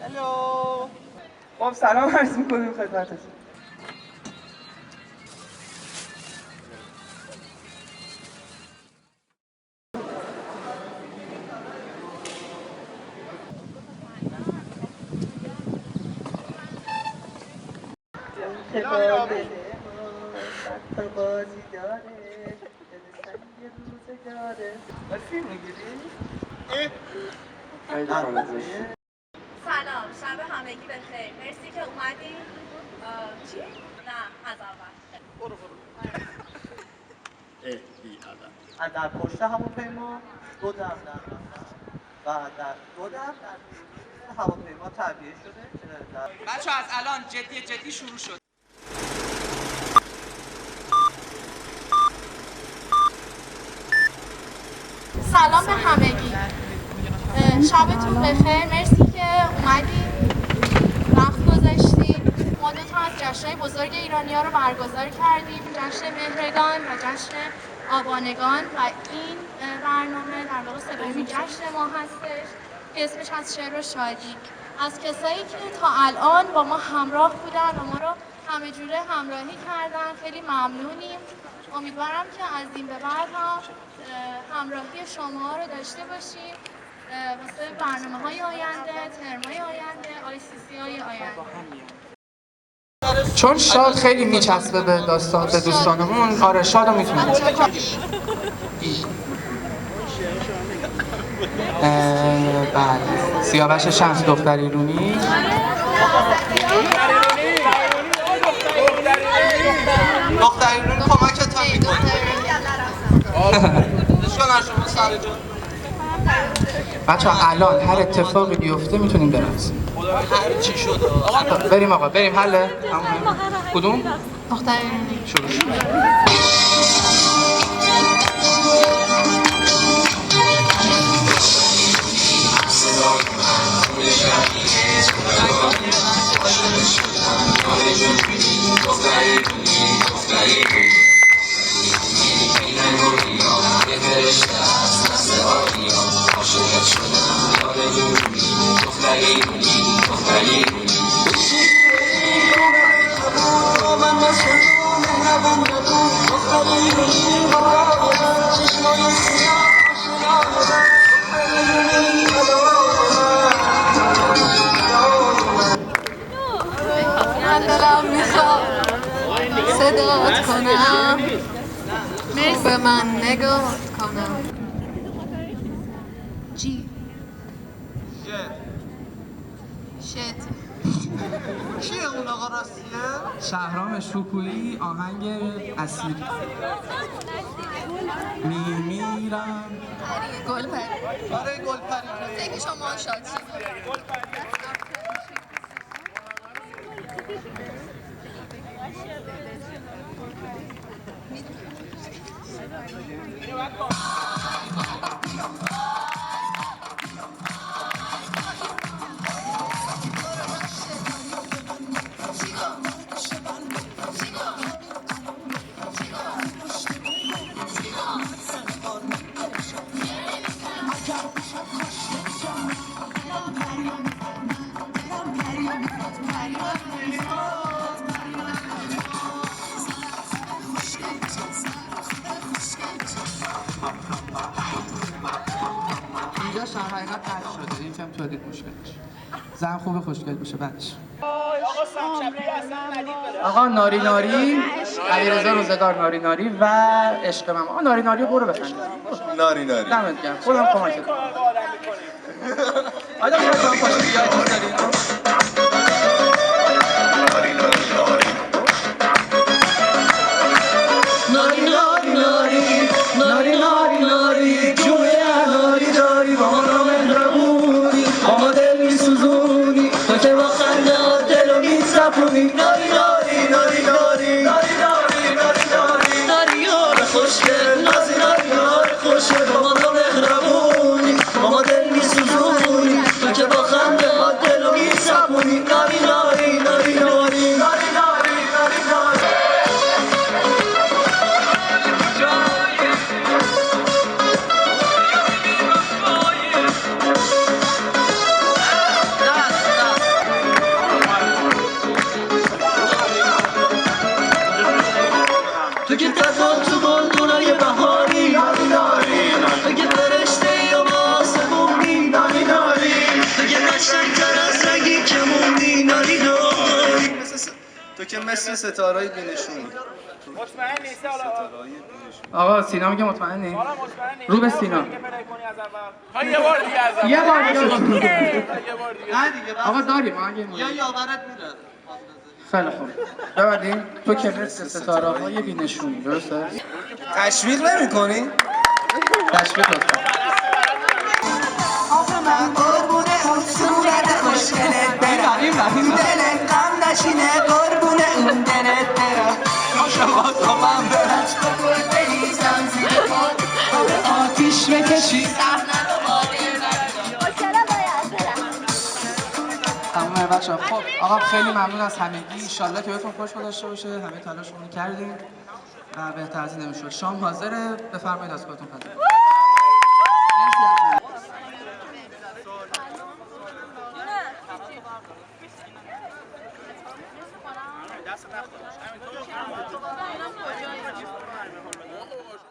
هلو. خب سلام عرض می‌کنیم خدمتتون. سلام، شب همگی بخیر. مرسی که اومدی. چی؟ نه، از اول. برو. در پشت هواپیما دو دم و در دو دم در هواپیما تعبیه شده. بچه از الان جدی شروع شد. سلام به همگی. شبتون بخیر. مرسی که اومدی. وقت گذاشتی. ما دو تا از جشن‌های بزرگ ایرانی‌ها رو برگزار کردیم. جشن مهرگان و جشن آبانگان و این برنامه در واقع سومین جشن ما هستش که اسمش از شعر و شادی. از کسایی که تا الان با ما همراه بودن و ما رو همه جوره همراهی کردن خیلی ممنونیم. امیدوارم که از این به بعد هم همراهی شما رو داشته باشیم واسه برنامه‌های آینده، ترم‌های آینده، ICC-های آینده. چون شاد خیلی میچسبه به دوستانمون. آره شاد رو میتونیم بله. سیاوش شمس دختر ایرونی. دختر ایرونی کمکتون میکنه. اشکال شما سر جان. بچه الان هر اتفاقی بیفته میتونیم برقصیم. هر چی شده. بریم آقا بریم. حله؟ کدوم؟ دختر ایرونی. شروع شد. صدات کنم به من نگاه کنم جی شت کیه اون آقا راستیه؟ شهرام شکویی. آهنگ اسیر. میمیرم. گل پری. آره گل پری. دیگه شما شاد شید. اینجا در حقیقت قطع شده. این فیلم تو ادیت مشکل میشه. زن خوبه خوشگل بشه بعدش. آقا ناری ناری، علیرضا روزگار ناری ناری و عشق من. آقا ناری ناری برو بخند. ناری ناری. دمت گرم. خودم کمکت کنم. آقا برو کام پاشو بیا دوست داری اینو. ناری ناری ناری ناری ناری ناری جویا ناری داری با ما مهربونی با ما دل میسوزونی تو که با خنده دلو میسپونی ناری ناری ناری ناری ناری ناری ناری ناری ناری یار خوشگل نازی ناری یار خوشگل با ما مهربونی با ما دل میسوزونی تو که با خنده دلو میسپونی ناری ناری ناری ناری ناری که مثل ستاره‌ای بینشونی. مطمئن نیست حالا. آقا سینا میگه مطمئنی؟ حالا مطمئن نیست. رو به سینا. یه بار دیگه از اول. یه بار دیگه یه بار دیگه. نه دیگه بس. آقا داریم آگه یا یاورت میره. خیلی خوب ببندیم تو که مثل ستاره های بینشونی درسته؟ تشویق نمی‌کنی؟ تشویق لطفا آقا من قربونه اون صورت خوشگلت برم دلت غم نشینه قربونه اون دلت برم شما تو من برم بگل بریزم زیر پاد آتیش بکشی تمام بچه‌ها خب آقا خیلی ممنون از همگی انشالله که بهتون خوش گذشته باشه همه تلاشمون کردیم و بهتر از این نمیشد شام حاضره بفرمایید از خودتون پذیر دست نخورش. همینطور